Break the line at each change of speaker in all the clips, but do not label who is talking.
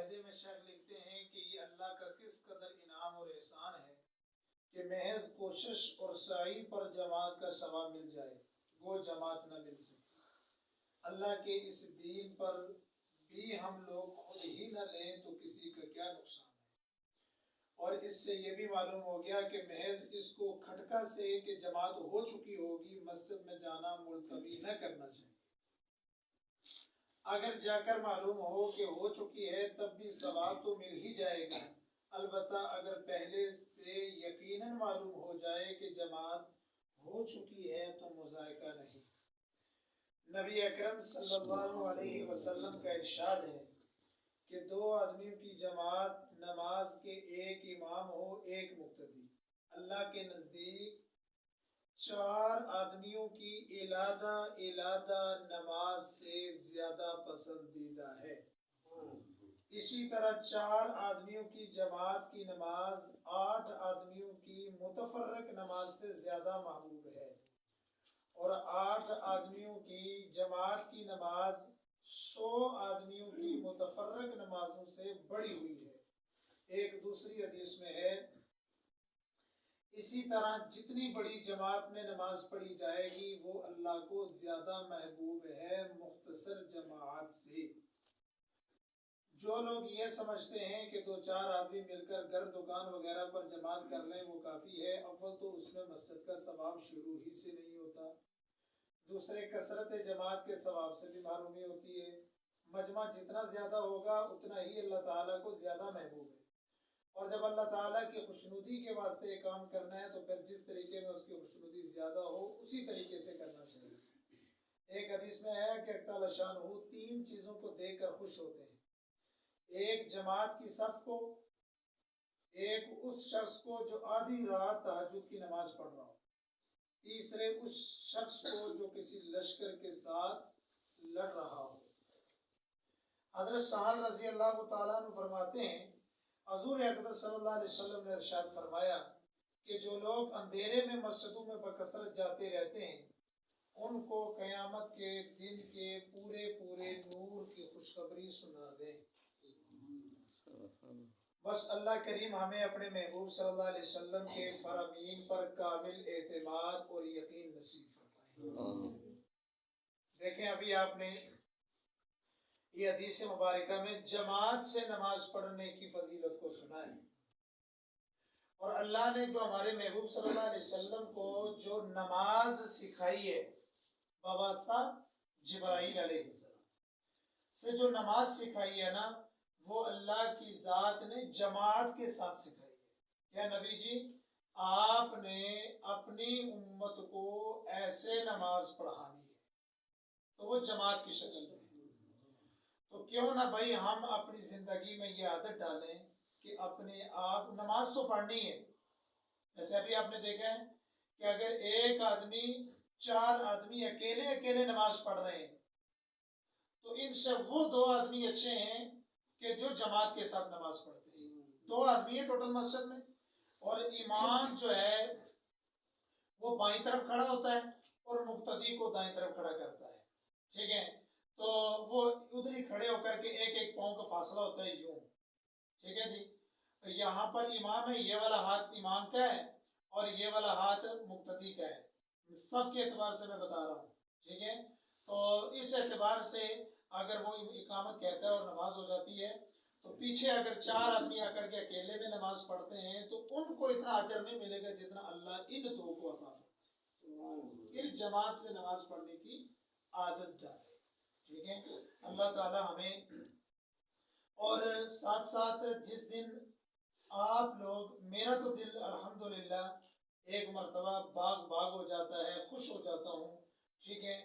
معاہدے میں شیخ لکھتے ہیں کہ یہ اللہ کا کس قدر انعام اور احسان ہے کہ محض کوشش اور سعی پر جماعت کا ثواب مل جائے، وہ جماعت نہ مل سکے۔ اللہ کے اس دین پر بھی ہم لوگ خود ہی نہ لیں تو کسی کا کیا نقصان ہے۔ اور اس سے یہ بھی معلوم ہو گیا کہ محض اس کو کھٹکا سے کہ جماعت ہو چکی ہوگی مسجد میں جانا ملتوی نہ کرنا چاہیے۔ اگر جا کر معلوم ہو کہ ہو چکی ہے تب بھی ثواب تو مل ہی جائے گا، البتہ اگر پہلے سے یقیناً معلوم ہو جائے کہ جماعت ہو چکی ہے تو مذائقہ نہیں۔ نبی اکرم صلی اللہ علیہ وسلم کا ارشاد ہے کہ دو آدمیوں کی جماعت نماز کے ایک امام ہو ایک مقتدی اللہ کے نزدیک چار آدمیوں کی علادہ نماز سے زیادہ پسندیدہ ہے۔ اسی طرح چار آدمیوں کی جماعت کی نماز 8 آدمیوں کی متفرق نماز سے زیادہ محبوب ہے، اور 8 آدمیوں کی جماعت کی نماز 100 آدمیوں کی متفرق نمازوں سے بڑی ہوئی ہے۔ ایک دوسری حدیث میں ہے اسی طرح جتنی بڑی جماعت میں نماز پڑھی جائے گی وہ اللہ کو زیادہ محبوب ہے مختصر جماعت سے۔ جو لوگ یہ سمجھتے ہیں کہ 2-4 آدمی مل کر گھر دکان وغیرہ پر جماعت کر لیں وہ کافی ہے، اول تو اس میں مسجد کا ثواب شروع ہی سے نہیں ہوتا، دوسرے کثرت جماعت کے ثواب سے بھی محرومی ہوتی ہے۔ مجمع جتنا زیادہ ہوگا اتنا ہی اللہ تعالیٰ کو زیادہ محبوب ہے، اور جب اللہ تعالیٰ کی خوشنودی کے واسطے یہ کام کرنا ہے تو پھر جس طریقے میں اس کی خوشنودی زیادہ ہو اسی طریقے سے کرنا چاہیے۔ ایک حدیث میں ہے کہ اللہ شانہ 3 چیزوں کو دیکھ کر خوش ہوتے ہیں، ایک جماعت کی صف کو، ایک اس شخص کو جو آدھی رات تہجد کی نماز پڑھ رہا ہو، تیسرے اس شخص کو جو کسی لشکر کے ساتھ لڑ رہا ہو۔ حضرت سہل رضی اللہ تعالیٰ عنہ فرماتے ہیں حضور اقدس صلی اللہ علیہ وسلم نے ارشاد فرمایا کہ جو لوگ اندھیرے میں مسجدوں میں بکثرت جاتے رہتے ہیں ان کو قیامت کے دن کے پورے نور کی خوشخبری سنا دیں۔ بس اللہ کریم ہمیں اپنے محبوب صلی اللہ علیہ وسلم کے فرامین پر کامل اعتماد اور یقین نصیب فرمائے۔ دیکھیں ابھی آپ نے یہ حدیث مبارکہ میں جماعت سے نماز پڑھنے کی فضیلت کو سنا ہے، اور اللہ نے جو ہمارے محبوب صلی اللہ علیہ وسلم کو جو نماز سکھائی ہے بواسطہ جبرائیل علیہ السلام سے جو نماز سکھائی ہے نا وہ اللہ کی ذات نے جماعت کے ساتھ سکھائی ہے۔ یا نبی جی آپ نے اپنی امت کو ایسے نماز پڑھانی ہے تو وہ جماعت کی شکل میں ہے، تو کیوں نہ بھائی ہم اپنی زندگی میں یہ عادت ڈالیں کہ اپنے آپ نماز تو پڑھنی ہے۔ جیسے ابھی آپ نے دیکھا ہے کہ اگر ایک آدمی 4 آدمی اکیلے نماز پڑھ رہے ہیں تو ان سے وہ 2 آدمی اچھے ہیں کہ جو جماعت کے ساتھ نماز پڑھتے ہیں۔ 2 آدمی ہیں ٹوٹل مسجد میں، اور امام جو ہے وہ بائیں طرف کھڑا ہوتا ہے اور مقتدی کو دائیں طرف کھڑا کرتا ہے، ٹھیک ہے، تو وہ ادھر ہی کھڑے ہو کر کے ایک پاؤں کا فاصلہ ہوتا ہے یوں، ٹھیک ہے جی، یہاں پر امام ہے، یہ والا ہاتھ امام کا ہے اور یہ والا ہاتھ مقتدی کا ہے، سب کے اعتبار سے میں بتا رہا ہوں، ٹھیک ہے، تو اس اعتبار سے اگر وہ اقامت کہتا ہے اور نماز ہو جاتی ہے تو پیچھے اگر 4 آدمی آ کر کے اکیلے میں نماز پڑھتے ہیں تو ان کو اتنا اجر نہیں ملے گا جتنا اللہ ان 2 کو عطا فرمائے۔ اس جماعت سے نماز پڑھنے کی عادت ڈالے، ٹھیک ہے، اللہ تعالی ہمیں، اور ساتھ ساتھ جس دن آپ لوگ، میرا تو دل الحمدللہ ایک مرتبہ باغ ہو جاتا ہے، خوش ہو جاتا ہوں، ٹھیک ہے،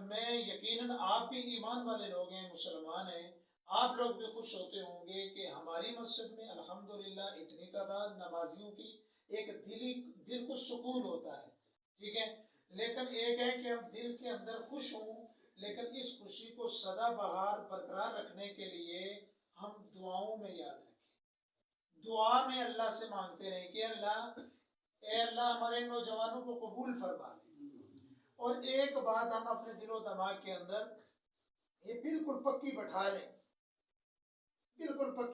میں یقیناً آپ بھی ایمان والے لوگ ہیں، مسلمان ہیں، آپ لوگ بھی خوش ہوتے ہوں گے کہ ہماری مسجد میں الحمدللہ اتنی تعداد نمازیوں کی، ایک دل کو سکون ہوتا ہے، ٹھیک ہے، لیکن ایک ہے کہ اب دل کے اندر خوش ہوں لیکن اس خوشی کو سدا بہار برقرار رکھنے کے لیے ہم دعاؤں میں یاد رکھیں، دعا میں اللہ سے مانگتے رہیں کہ اے اللہ ہمارے نوجوانوں کو قبول فرما لیں، اور ایک بات ہم اپنے دل و دماغ کے اندر یہ بالکل پکی بٹھا لیں بالکل